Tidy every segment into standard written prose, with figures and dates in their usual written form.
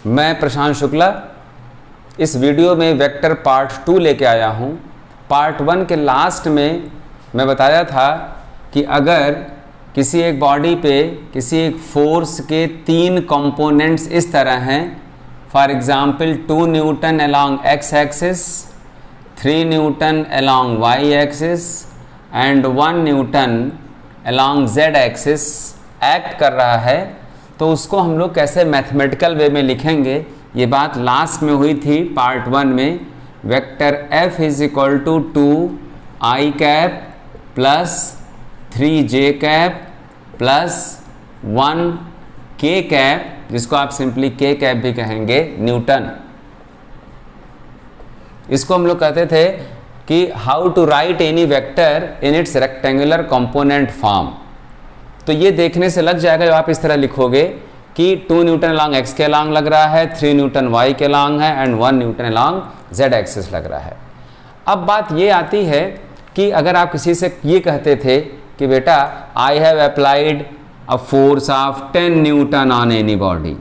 मैं प्रशांत शुक्ला इस वीडियो में वेक्टर पार्ट 2 लेके आया हूँ। पार्ट 1 के लास्ट में मैं बताया था कि अगर किसी एक बॉडी पे किसी एक फोर्स के 3 कंपोनेंट्स इस तरह हैं, for example 2 newton along X axis, 3 newton along Y axis and 1 newton along Z axis act कर रहा है, तो उसको हम लोग कैसे मैथमेटिकल वे में लिखेंगे, ये बात लास्ट में हुई थी पार्ट 1 में। Vector f is equal to 2i cap plus 3j cap plus 1k cap, जिसको आप सिंपली k कैप भी कहेंगे, न्यूटन। इसको हम लोग कहते थे कि how to write any vector in its rectangular component form. तो ये देखने से लग जाएगा, जब आप इस तरह लिखोगे कि 2 न्यूटन अलॉन्ग एक्स के अलॉन्ग लग रहा है, 3 न्यूटन वाई के अलॉन्ग है and 1 newton along Z axis लग रहा है। अब बात ये आती है कि अगर आप किसी से ये कहते थे कि बेटा I have applied a force of 10 Newton on any body,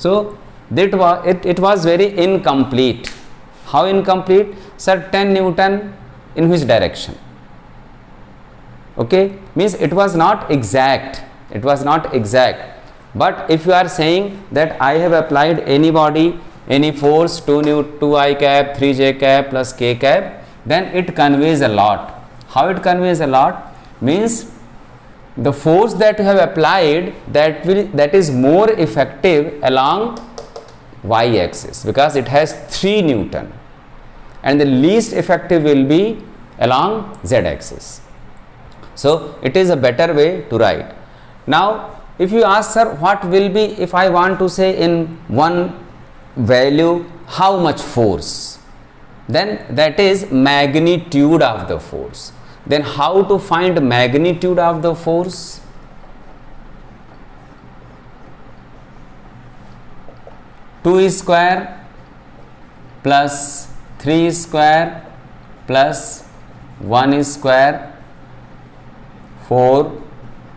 so it was very incomplete. How incomplete? Sir, 10 Newton in which direction? Okay, means it was not exact. It was not exact. But if you are saying that I have applied any body, any force 2i cap, 3j cap plus k cap, then it conveys a lot. How it conveys a lot? Means the force that you have applied, that is more effective along y axis because it has 3 Newton, and the least effective will be along z axis. So it is a better way to write. Now if you ask, sir, what will be if I want to say in one value how much force, then that is magnitude of the force. Then how to find magnitude of the force? Two square plus 3 square plus 1 square 4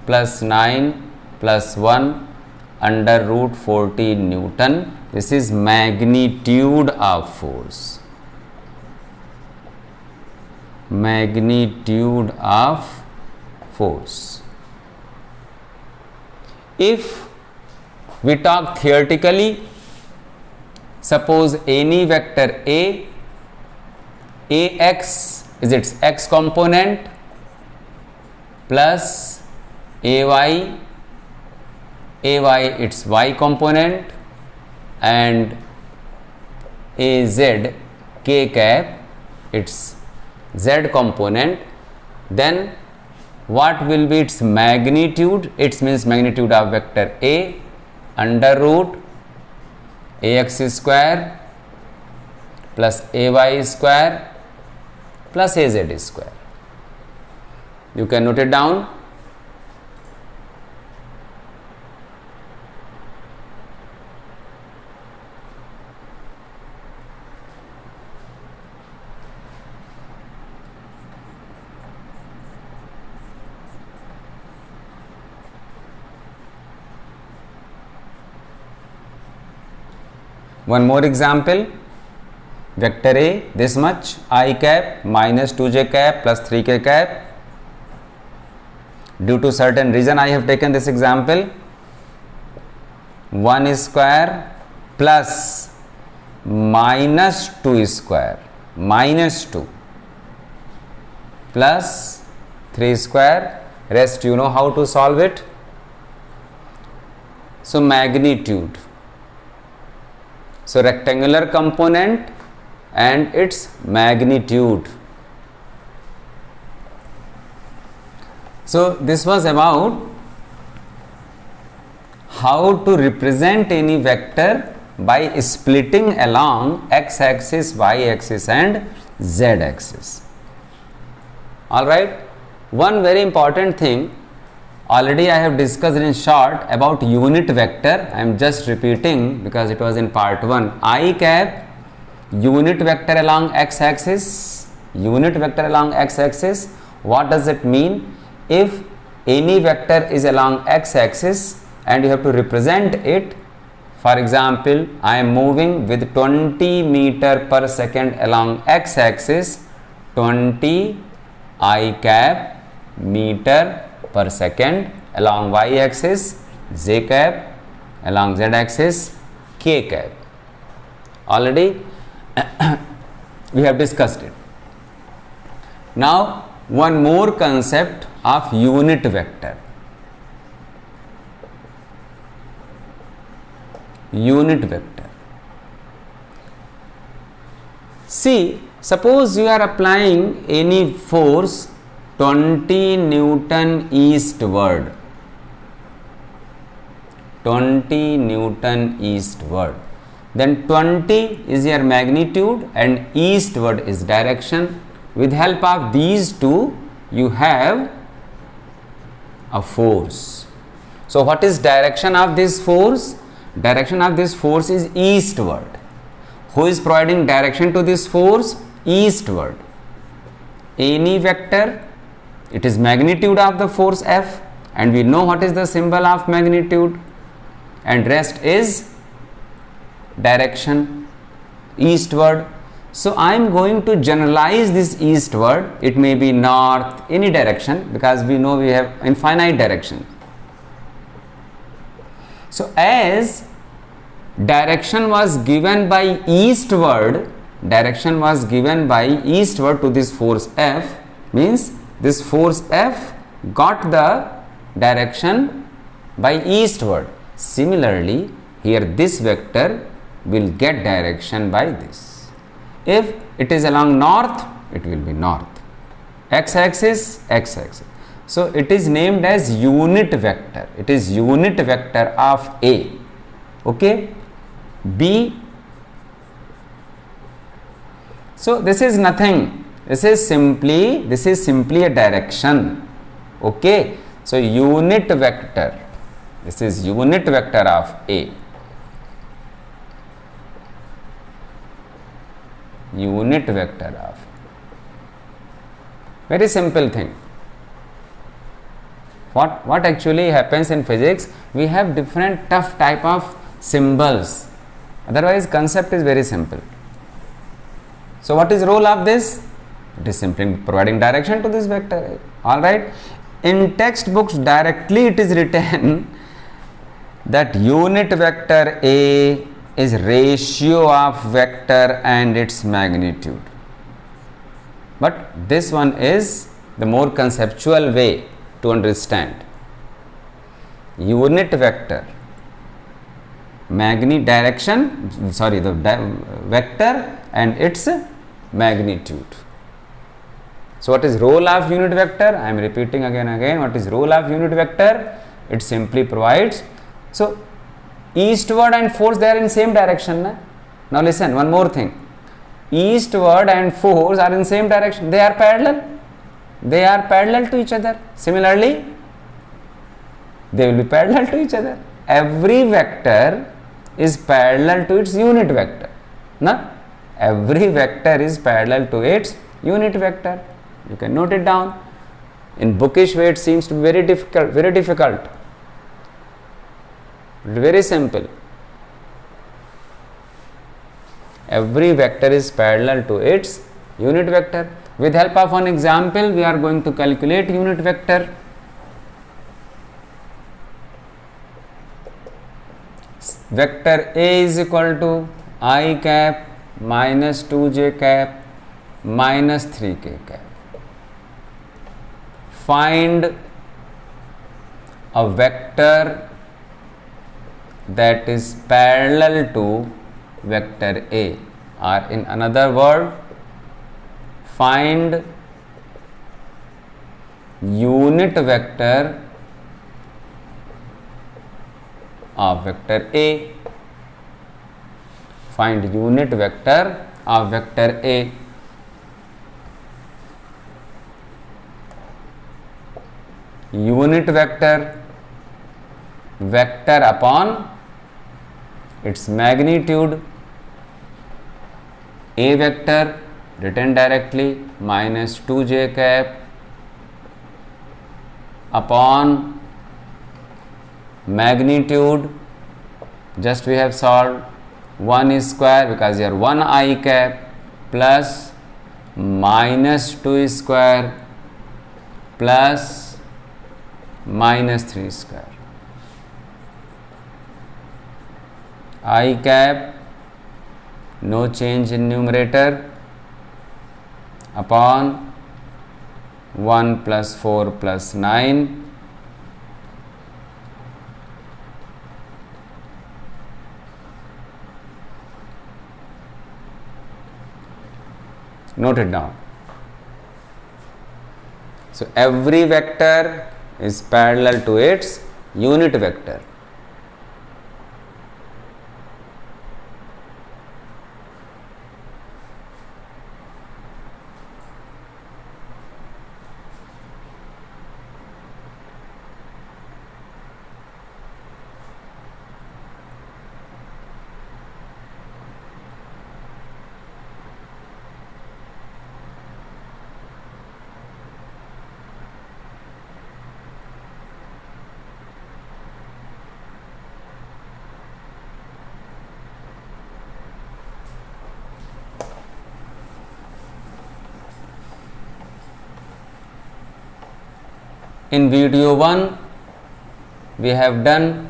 plus 9 plus 1 under root 14 Newton. This is magnitude of force. Magnitude of force. If we talk theoretically, suppose any vector ax is its x component plus ay its y component and az k cap its z component, then what will be its magnitude? It means magnitude of vector a under root ax square plus ay square plus az square. You can note it down. One more example, vector A this much, I cap minus 2j cap plus 3k cap. Due to certain reason I have taken this example. 1 square plus minus 2 square minus 2 plus 3 square, rest you know how to solve it. So magnitude, so rectangular component and its magnitude. So this was about how to represent any vector by splitting along x axis, y axis and z axis. All right, one very important thing already I have discussed in short about unit vector. I am just repeating because it was in part 1. I cap unit vector along x axis. Unit vector along x axis, what does it mean? If any vector is along x axis and you have to represent it For example, I am moving with 20 meter per second along x-axis, 20 I cap meter per second, along y-axis j cap, along z-axis k cap. Already we have discussed it. Now one more concept of unit vector. Unit vector. See, suppose you are applying any force 20 Newton eastward. 20 Newton eastward. Then 20 is your magnitude and eastward is direction. With help of these two, you have a force. So what is direction of this force? Direction of this force is eastward. Who is providing direction to this force? Eastward. Any vector, it is magnitude of the force F, and we know what is the symbol of magnitude, and rest is direction, eastward. So I am going to generalize this eastward. It may be north, any direction, because we know we have infinite direction. So as direction was given by eastward, direction was given by eastward to this force F, means this force F got the direction by eastward. Similarly, here this vector will get direction by this. If it is along north, it will be north. X-axis, x-axis. So it is named as unit vector. It is unit vector of A. Okay. B. So this is nothing. This is simply a direction. Okay. So unit vector. This is unit vector of A. Unit vector of. Very simple thing. What actually happens in physics? We have different tough type of symbols. Otherwise, concept is very simple. So what is role of this? It is simply providing direction to this vector. All right. In textbooks directly it is written that unit vector A is ratio of vector and its magnitude. But this one is the more conceptual way to understand. Unit vector, vector and its magnitude. So what is role of unit vector? I am repeating again. What is role of unit vector? It simply provides. So eastward and force, they are in same direction. Na? Now listen, one more thing. Eastward and force are in same direction. They are parallel. They are parallel to each other. Similarly, they will be parallel to each other. Every vector is parallel to its unit vector. Na? Every vector is parallel to its unit vector. You can note it down. In bookish way, it seems to be very difficult. Very simple. Every vector is parallel to its unit vector. With help of one example, we are going to calculate unit vector. Vector A is equal to I cap minus 2j cap minus 3k cap. Find a vector that is parallel to vector A, or in another word, find unit vector of vector A. Find unit vector of vector A. Unit vector, vector upon its magnitude. A vector written directly minus 2j cap upon magnitude just we have solved 1 square because here 1 I cap plus minus 2 square plus minus 3 square. I cap, no change in numerator, upon 1 plus 4 plus 9 note it down. So every vector is parallel to its unit vector. In video 1 we have done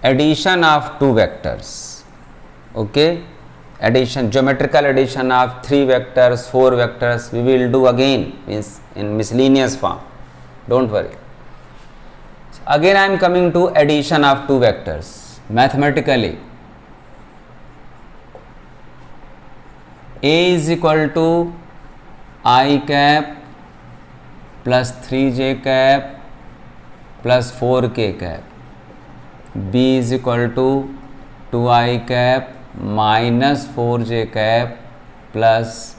addition of two vectors, okay, addition, geometrical addition of 3 vectors, 4 vectors we will do again, means in miscellaneous form, don't worry. Again I am coming to addition of two vectors mathematically. A is equal to I cap plus 3j cap plus 4k cap. B is equal to 2i cap minus 4j cap plus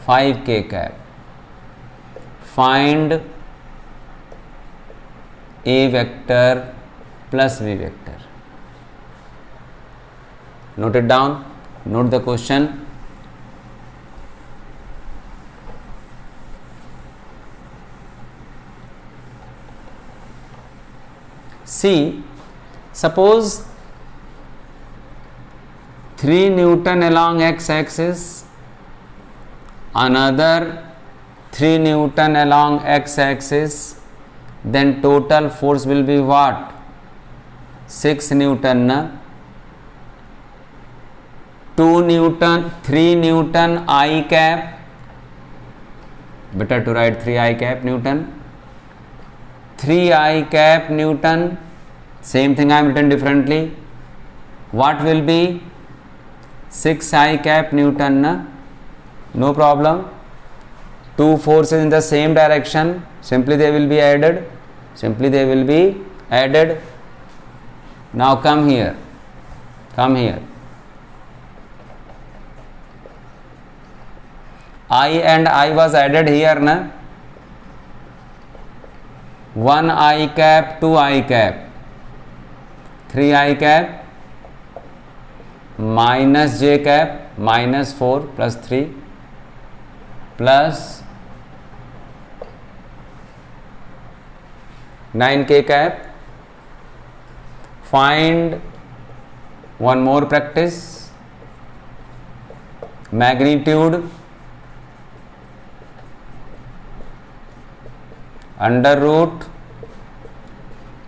5k cap. Find A vector plus B vector. Note it down, note the question. See, suppose 3 Newton along x-axis, another 3 Newton along x-axis, then total force will be what? 6 Newton, na? 2 Newton, 3 Newton I cap, better to write 3 I cap Newton, 3 I cap Newton, same thing I am written differently. What will be 6 I cap Newton, na? No problem. Two forces in the same direction, simply they will be added. Simply they will be added. Now come here. Come here. I and I was added here, na? 1 I cap, 2 I cap, 3 I cap minus j cap minus 4 plus 3 plus 9k cap. Find one more practice, magnitude under root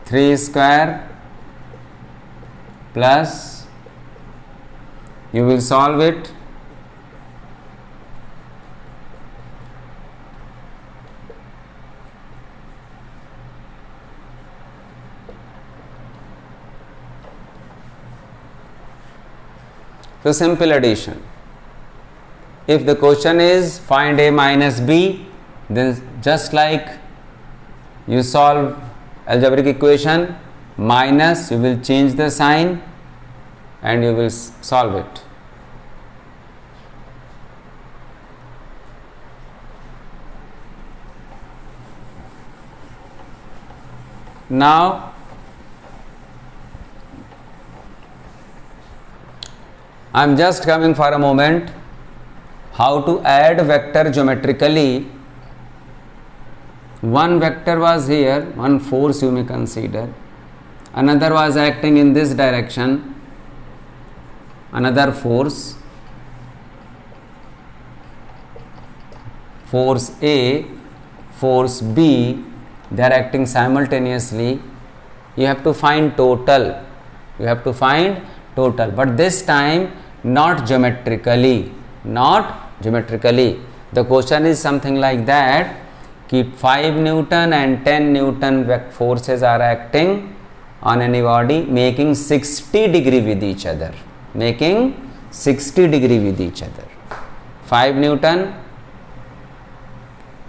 3 square plus, you will solve it, so simple addition. If the question is find A minus B, then just like you solve algebraic equation, minus, you will change the sign and you will solve it. Now I am just coming for a moment how to add vector geometrically. One vector was here, one force you may consider. another was acting in this direction, another force A, force B, they are acting simultaneously. You have to find total, but this time not geometrically. The question is something like that कि 5 Newton and 10 Newton forces are acting on any body making 60 degree with each other. 5 Newton,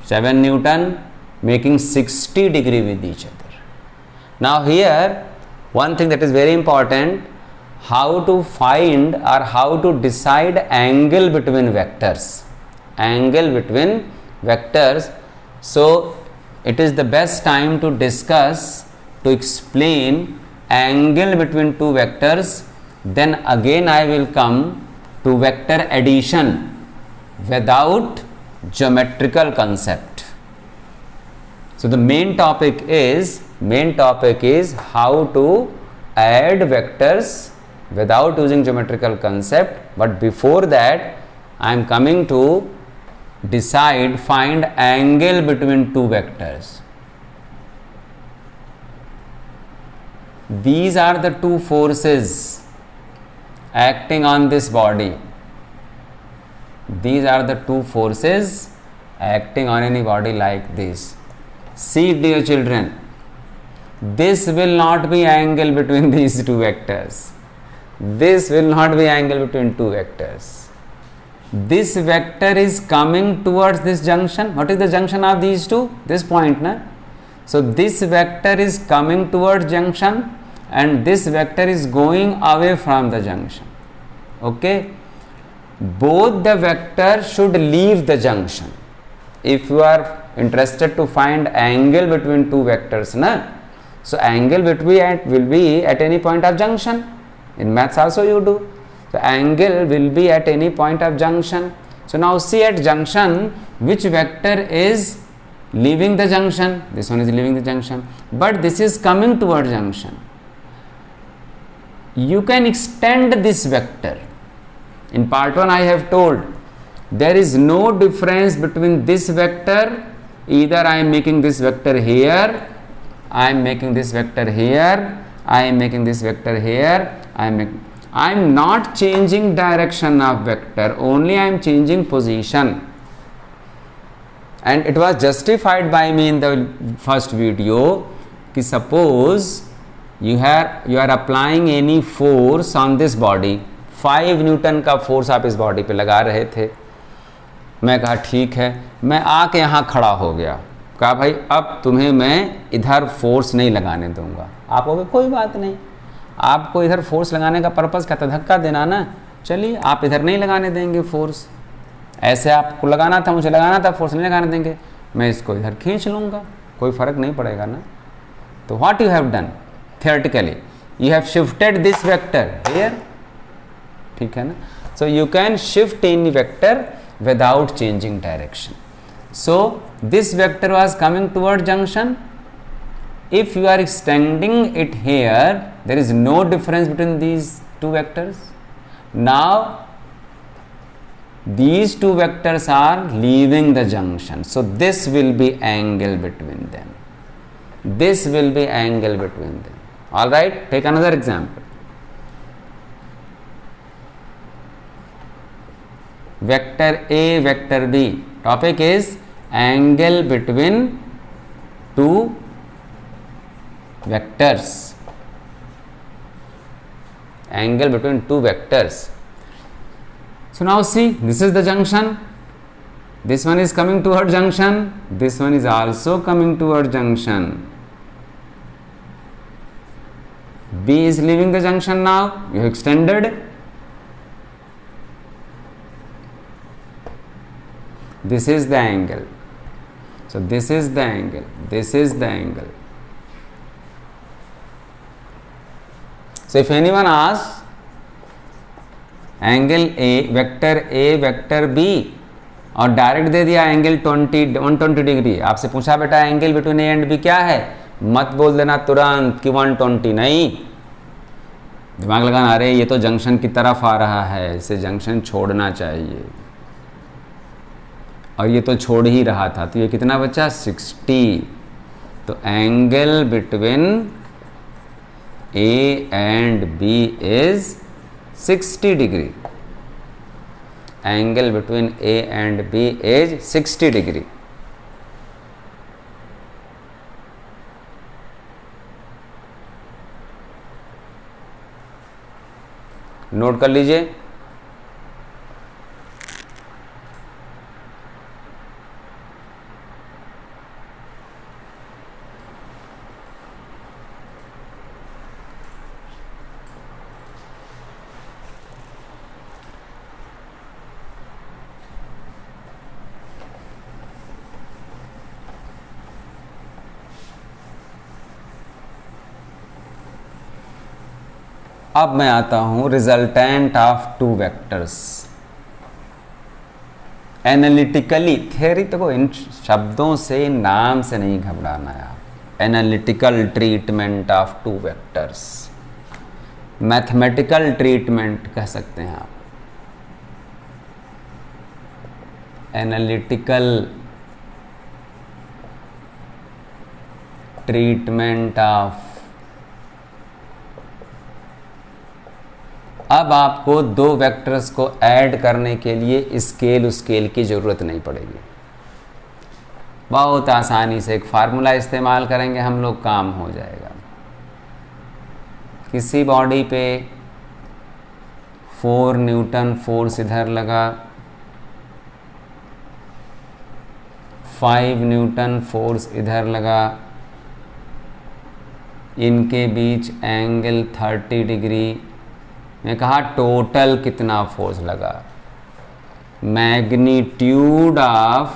7 Newton making 60 degree with each other. Now here one thing that is very important, how to find or how to decide angle between vectors. So it is the best time to discuss, to explain angle between two vectors. Then again I will come to vector addition without geometrical concept. So the main topic is how to add vectors without using geometrical concept. But before that I am coming to find angle between two vectors. These are the two forces acting on this body. These are the two forces acting on any body like this. See, dear children, this will not be angle between these two vectors. This vector is coming towards this junction. What is the junction of these two? This point, na? So this vector is coming towards junction and this vector is going away from the junction. Okay, both the vectors should leave the junction. If you are interested to find angle between two vectors, na? So angle will be at any point of junction. In maths also you do. So angle will be at any point of junction. So now see, at junction which vector is leaving the junction? This one is leaving the junction, but this is coming towards junction. You can extend this vector. In part 1 I have told there is no difference between this vector. Either I am making this vector here, I am making this vector here, I am making this vector here, I am not changing direction of vector, only I am changing position. And it was justified by me in the first video कि suppose you are applying any force on this body, 5 Newton का force आप इस body पे लगा रहे थे. मैं कहा ठीक है, मैं आके यहाँ खड़ा हो गया, कहा भाई अब तुम्हें मैं इधर फोर्स नहीं लगाने दूंगा. आप कहोगे कोई बात नहीं, आपको इधर फोर्स लगाने का पर्पस क्या था? धक्का देना ना. चलिए, आप इधर नहीं लगाने देंगे फोर्स, ऐसे आपको लगाना था, मुझे लगाना था, फोर्स नहीं लगाने देंगे, मैं इसको इधर खींच लूँगा, कोई फ़र्क नहीं पड़ेगा ना. तो what you have done theoretically, you have shifted this vector here. ठीक है ना. So you can shift any vector without changing direction. So this vector was coming toward junction. If you are extending it here, there is no difference between these two vectors. Now these two vectors are leaving the junction, so this will be angle between them. This will be angle between them. All right, take another example. Vector A, vector B. Topic is angle between two vectors. Angle between two vectors. So now see, this is the junction. This one is coming toward junction. This one is also coming toward junction. B is leaving the junction now. You have extended. This is the angle. So this is the angle. This is the angle. So if anyone asks angle A, vector B और direct दे दिया angle 120 degree, आपसे पूछा बेटा angle between A and B क्या है, मत बोल देना तुरंत कि 120, नहीं, दिमाग लगाना, अरे ये तो जंक्शन की तरफ आ रहा है, इसे जंक्शन छोड़ना चाहिए, और ये तो छोड़ ही रहा था, तो ये कितना बचा 60। तो angle between A and B is 60 degree. Angle between A and B is 60 degree. Note कर लीजिए। अब मैं आता हूं resultant of two vectors. Analytically, theory तो इन शब्दों से, नाम से नहीं घबराना है आप। Analytical treatment of two vectors, mathematical treatment कह सकते हैं आप। Analytical treatment of. अब आपको दो वेक्टर्स को ऐड करने के लिए स्केल की ज़रूरत नहीं पड़ेगी। बहुत आसानी से एक फार्मूला इस्तेमाल करेंगे हम लोग, काम हो जाएगा। किसी बॉडी पे 4 न्यूटन फोर्स इधर लगा, 5 न्यूटन फोर्स इधर लगा, इनके बीच एंगल 30 डिग्री। मैं कहा टोटल कितना फोर्स लगा, magnitude of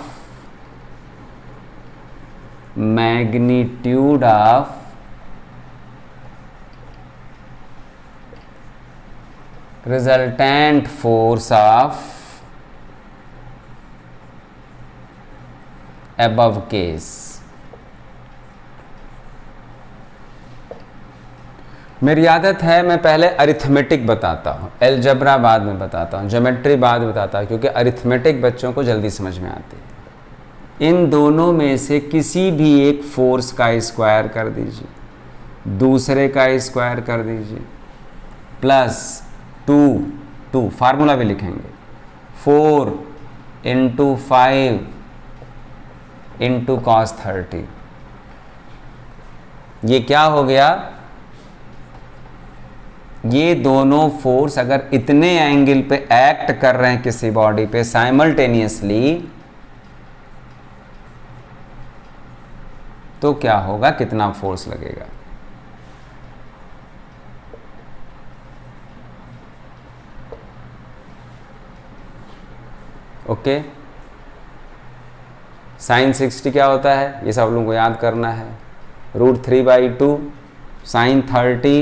resultant force of above case. मेरी आदत है मैं पहले अरिथमेटिक बताता हूँ, एलजब्रा बाद में बताता हूँ, ज्योमेट्री बाद में बताता हूँ, क्योंकि अरिथमेटिक बच्चों को जल्दी समझ में आती है। इन दोनों में से किसी भी एक फोर्स का स्क्वायर कर दीजिए, दूसरे का स्क्वायर कर दीजिए, प्लस 2 फार्मूला भी लिखेंगे, 4 × 5 × cos 30। ये क्या हो गया, ये दोनों फोर्स अगर इतने एंगल पे एक्ट कर रहे हैं किसी बॉडी पे साइमल्टेनियसली, तो क्या होगा, कितना फोर्स लगेगा। ओके, sin 60 क्या होता है, ये सब लोगों को याद करना है। √3/2 sin 30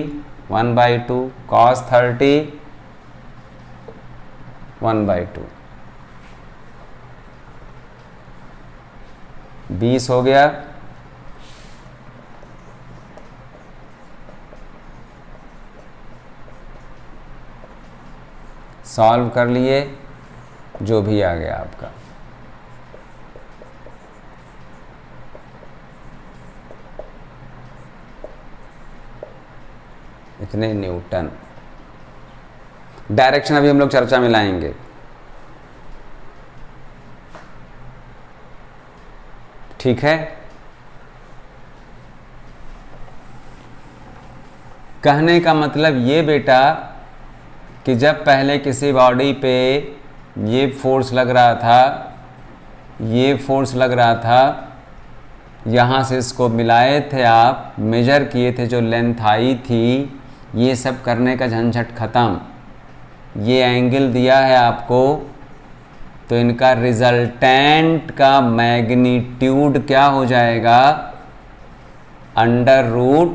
1/2 cos 30 1/2, 20 हो गया। सॉल्व कर लिए, जो भी आ गया आपका। इतने न्यूटन। डायरेक्शन अभी हम लोग चर्चा में लाएंगे। ठीक है, कहने का मतलब ये बेटा कि जब पहले किसी बॉडी पे ये फोर्स लग रहा था, ये फोर्स लग रहा था, यहाँ से इसको मिलाए थे आप, मेजर किए थे, जो लेंथ आई थी, ये सब करने का झंझट ख़त्म। ये एंगल दिया है आपको, तो इनका रिजल्टेंट का मैग्नीट्यूड क्या हो जाएगा, √a²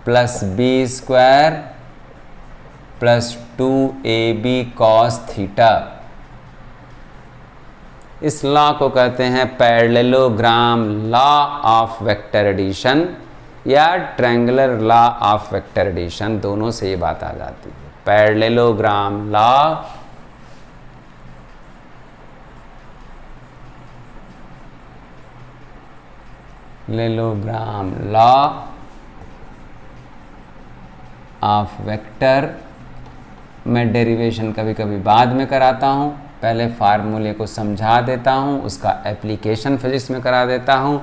+ b² + 2ab cos θ। इस लॉ को कहते हैं parallelogram law of vector addition या triangular law of vector addition, दोनों से ये बात आ जाती है। Parallelogram law parallelogram law of vector, मैं डेरिवेशन कभी कभी बाद में कराता हूँ, पहले फार्मूले को समझा देता हूँ, उसका एप्लीकेशन फिजिक्स में करा देता हूँ।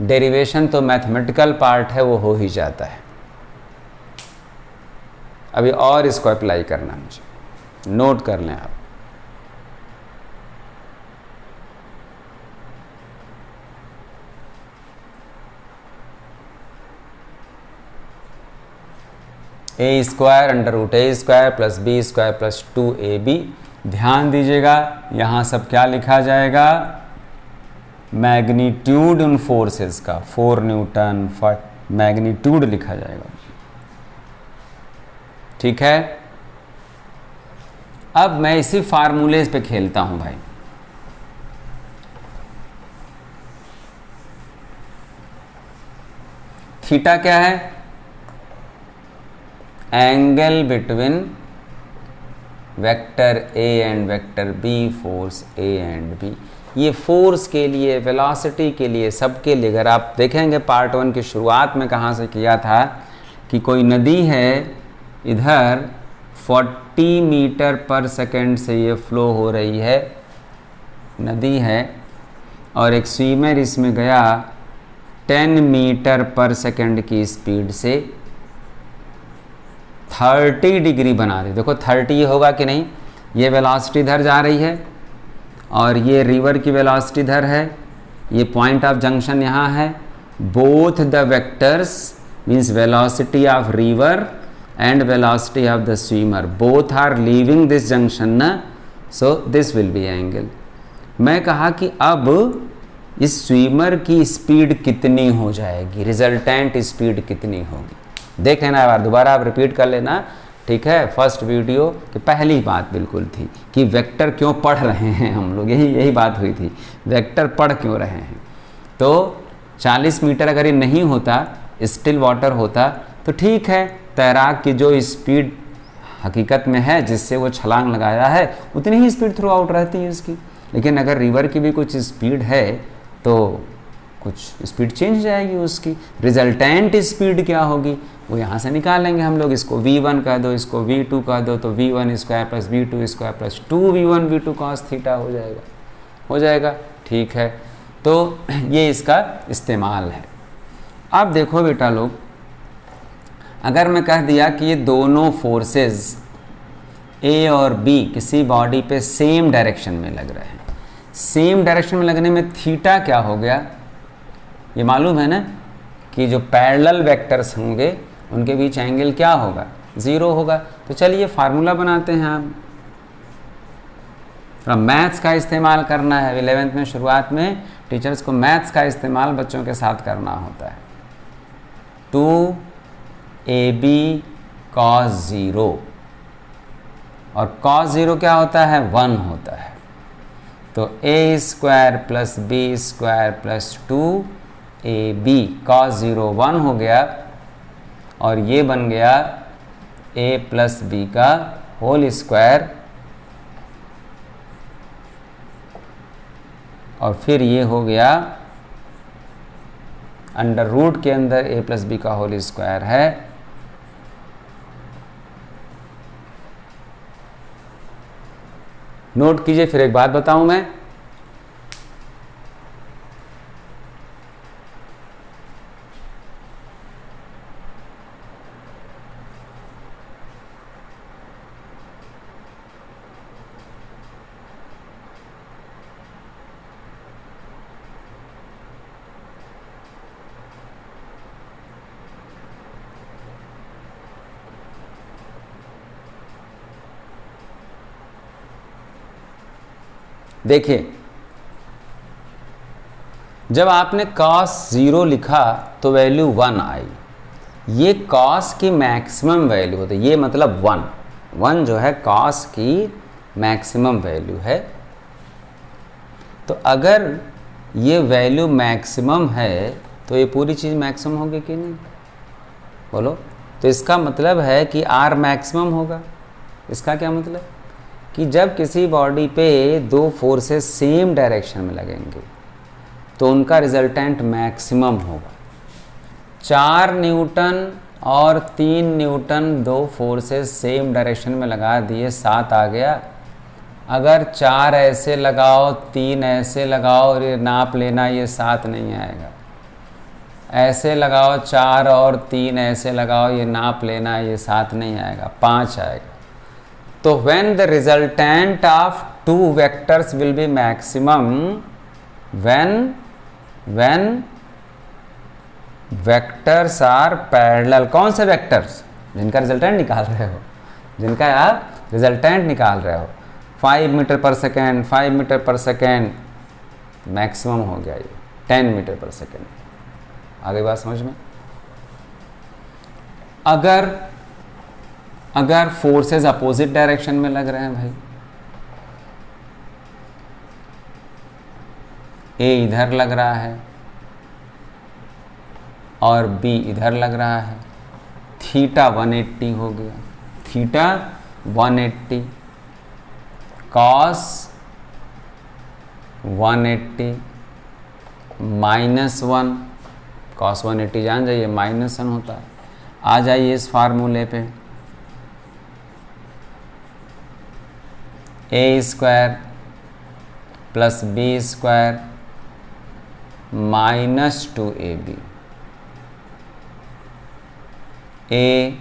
डेरिवेशन तो मैथमेटिकल पार्ट है, वो हो ही जाता है। अभी और इसको अप्लाई करना है मुझे, नोट कर लें आप। A square under root a square plus B square plus 2ab। ध्यान दीजिएगा यहाँ सब क्या लिखा जाएगा, मैग्नीट्यूड उन फोर्सेस का, 4 न्यूटन मैग्नीट्यूड लिखा जाएगा। ठीक है, अब मैं इसी फार्मूले पे खेलता हूं भाई। थीटा क्या है, angle between vector A and vector B, force A and B. ये फोर्स के लिए, वेलोसिटी के लिए, सबके लिए। अगर आप देखेंगे पार्ट 1 की शुरुआत में कहाँ से किया था कि कोई नदी है इधर 40 मीटर पर सेकेंड से ये फ्लो हो रही है, नदी है, और एक स्विमर इसमें गया 10 मीटर पर सेकेंड की स्पीड से 30 डिग्री बना दी। देखो 30 होगा कि नहीं, ये वेलोसिटी इधर जा रही है और ये रिवर की वेलोसिटी इधर है, ये पॉइंट ऑफ जंक्शन यहाँ है। Both the vectors means velocity of river and velocity of the swimmer both are leaving this junction ना, so this will be angle। मैं कहा कि अब इस स्विमर की स्पीड कितनी हो जाएगी, रिजल्टेंट स्पीड कितनी होगी, देख लेना बार, दोबारा आप रिपीट कर लेना। ठीक है, फर्स्ट वीडियो की पहली बात बिल्कुल थी कि वेक्टर क्यों पढ़ रहे हैं हम लोग, यही बात हुई थी, वेक्टर पढ़ क्यों रहे हैं। तो 40 मीटर अगर ये नहीं होता, स्टिल वाटर होता, तो ठीक है, तैराक की जो स्पीड हकीकत में है जिससे वो छलांग लगाया है उतनी ही स्पीड थ्रू आउट रहती है उसकी। लेकिन अगर रिवर की भी कुछ स्पीड है तो कुछ स्पीड चेंज जाएगी उसकी। रिजल्टेंट स्पीड क्या होगी वो यहाँ से निकालेंगे हम लोग। इसको v1 कह दो, इसको v2 कह दो, तो v1 square plus v2 square plus 2v1 v2 cos theta हो जाएगा। ठीक है, तो ये इसका इस्तेमाल है। अब देखो बेटा लोग, अगर मैं कह दिया कि ये दोनों फोर्सेस ए और बी किसी बॉडी पे सेम डायरेक्शन में लग रहे हैं, सेम डायरेक्शन में लगने में थीटा क्या हो गया, ये मालूम है ना कि जो पैरेलल वेक्टर्स होंगे उनके बीच एंगल क्या होगा, 0 होगा। तो चलिए फार्मूला बनाते हैं। आप थोड़ा मैथ्स का इस्तेमाल करना है। 11th में शुरुआत में टीचर्स को मैथ्स का इस्तेमाल बच्चों के साथ करना होता है। 2ab cos 0, और cos 0 क्या होता है, 1 होता है। तो a square plus B square plus 2ab cos 0 1 हो गया, और ये बन गया a प्लस बी का होल स्क्वायर, और फिर ये हो गया अंडर रूट के अंदर a प्लस बी का होल स्क्वायर है, नोट कीजिए। फिर एक बात बताऊं मैं, देखिए जब आपने cos 0 लिखा तो वैल्यू 1 आई, ये cos की मैक्सिमम वैल्यू होती है, ये मतलब 1 जो है cos की मैक्सिमम वैल्यू है। तो अगर ये वैल्यू मैक्सिमम है तो ये पूरी चीज़ मैक्सिमम होगी कि नहीं, बोलो। तो इसका मतलब है कि आर मैक्सिमम होगा। इसका क्या मतलब कि जब किसी बॉडी पे दो फोर्सेस सेम डायरेक्शन में लगेंगे तो उनका रिजल्टेंट मैक्सिमम होगा। 4 न्यूटन और 3 न्यूटन दो फोर्सेस सेम डायरेक्शन में लगा दिए, 7 आ गया। अगर 4 ऐसे लगाओ 3 ऐसे लगाओ और ये नाप लेना, ये 7 नहीं आएगा। ऐसे लगाओ 4 और 3 ऐसे लगाओ, ये नाप लेना, ये 7 नहीं आएगा, 5 आएगा। तो when the resultant of two vectors will be maximum when vectors are parallel। कौन से वेक्टर्स? जिनका रिजल्टेंट निकाल रहे हो, जिनका आप रिजल्टेंट निकाल रहे हो। 5 मीटर पर सेकेंड, 5 मीटर पर सेकेंड, मैक्सिमम हो गया ये 10 मीटर पर सेकेंड। आगे बात समझ में? अगर फोर्सेस अपोजिट डायरेक्शन में लग रहे हैं भाई, ए इधर लग रहा है और बी इधर लग रहा है, थीटा 180 हो गया। थीटा 180, कॉस 180 -1, कॉस 180 जान जाइए -1 होता है। आ जाइए इस फार्मूले पे, a square plus B square -2ab, a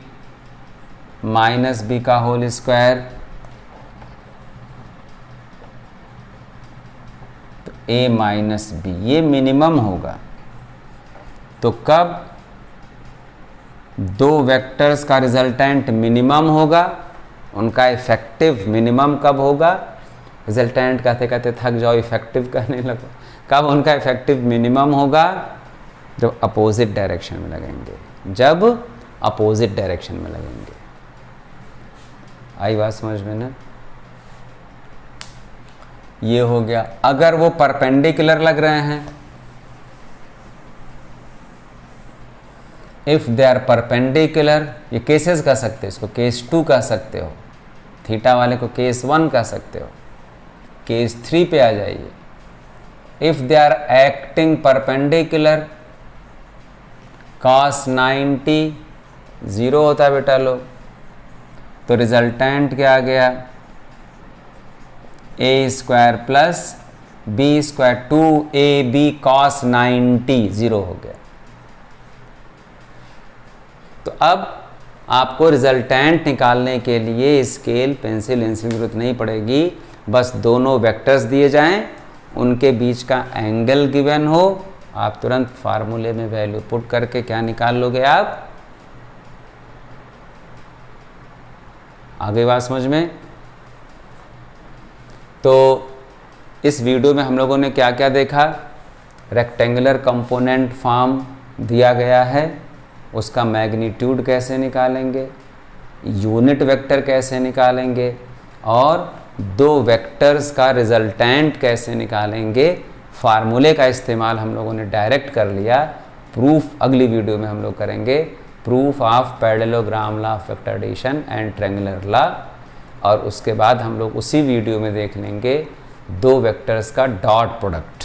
minus b का होल स्क्वायर, तो ए माइनस बी, ये मिनिमम होगा। तो कब दो वेक्टर्स का रिजल्टेंट मिनिमम होगा, उनका इफेक्टिव मिनिमम कब होगा? रिजल्टेंट कहते कहते थक जाओ, इफेक्टिव कहने लगो। कब उनका इफेक्टिव मिनिमम होगा? जब अपोजिट डायरेक्शन में लगेंगे, जब अपोजिट डायरेक्शन में लगेंगे। आई बात समझ में ना? ये हो गया। अगर वो परपेंडिकुलर लग रहे हैं, इफ दे आर परपेंडिकुलर, ये केसेस कह सकते हो, इसको केस 2 कह सकते हो, थीटा वाले को केस 1 कह सकते हो। केस 3 पे आ जाइए। If they are acting perpendicular, cos 90 0 होता है बेटा लोग, तो रिजल्टेंट क्या आ गया? A square plus B square 2ab cos 90 0 हो गया। तो अब आपको रिजल्टेंट निकालने के लिए स्केल पेंसिल की जरूरत नहीं पड़ेगी, बस दोनों वेक्टर्स दिए जाएं, उनके बीच का एंगल गिवन हो, आप तुरंत फार्मूले में वैल्यू पुट करके क्या निकाल लोगे आप? आगे बात समझ में? तो इस वीडियो में हम लोगों ने क्या क्या देखा? रेक्टेंगुलर कंपोनेंट फॉर्म दिया गया है, उसका मैग्नीट्यूड कैसे निकालेंगे, यूनिट वेक्टर कैसे निकालेंगे, और दो वेक्टर्स का रिजल्टेंट कैसे निकालेंगे। फार्मूले का इस्तेमाल हम लोगों ने डायरेक्ट कर लिया। प्रूफ अगली वीडियो में हम लोग करेंगे, proof of parallelogram law of vector addition and triangular law, और उसके बाद हम लोग उसी वीडियो में देख लेंगे दो वेक्टर्स का डॉट प्रोडक्ट।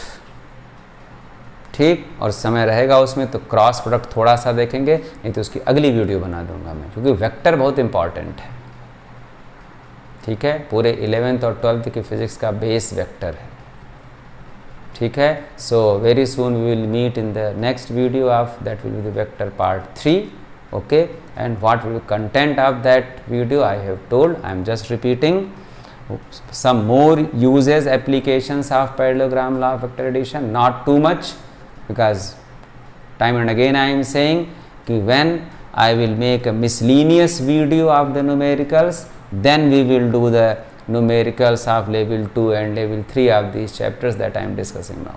ठीक, और समय रहेगा उसमें तो क्रॉस प्रोडक्ट थोड़ा सा देखेंगे, नहीं तो उसकी अगली वीडियो बना दूंगा मैं, क्योंकि वेक्टर बहुत इंपॉर्टेंट है। ठीक है, पूरे 11th और 12th की फिजिक्स का बेस वेक्टर है। ठीक है, so very soon we will meet in the next video of that will be the vector part 3. Okay, and what will be content of that video I have told. I am just repeating some more uses, applications of parallelogram law of vector addition, not too much, because time and again I am saying कि when I will make a miscellaneous video of the numericals, then we will do the numericals of level 2 and level 3 of these chapters that I am discussing now.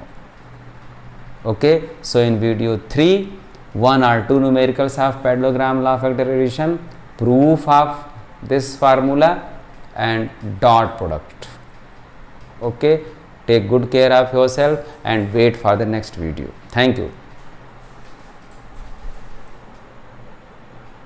Okay, so in video 3, 1 or 2 numericals of parallelogram law of vector addition, proof of this formula, and dot product. Okay, Take good care of yourself and wait for the next video. Thank you.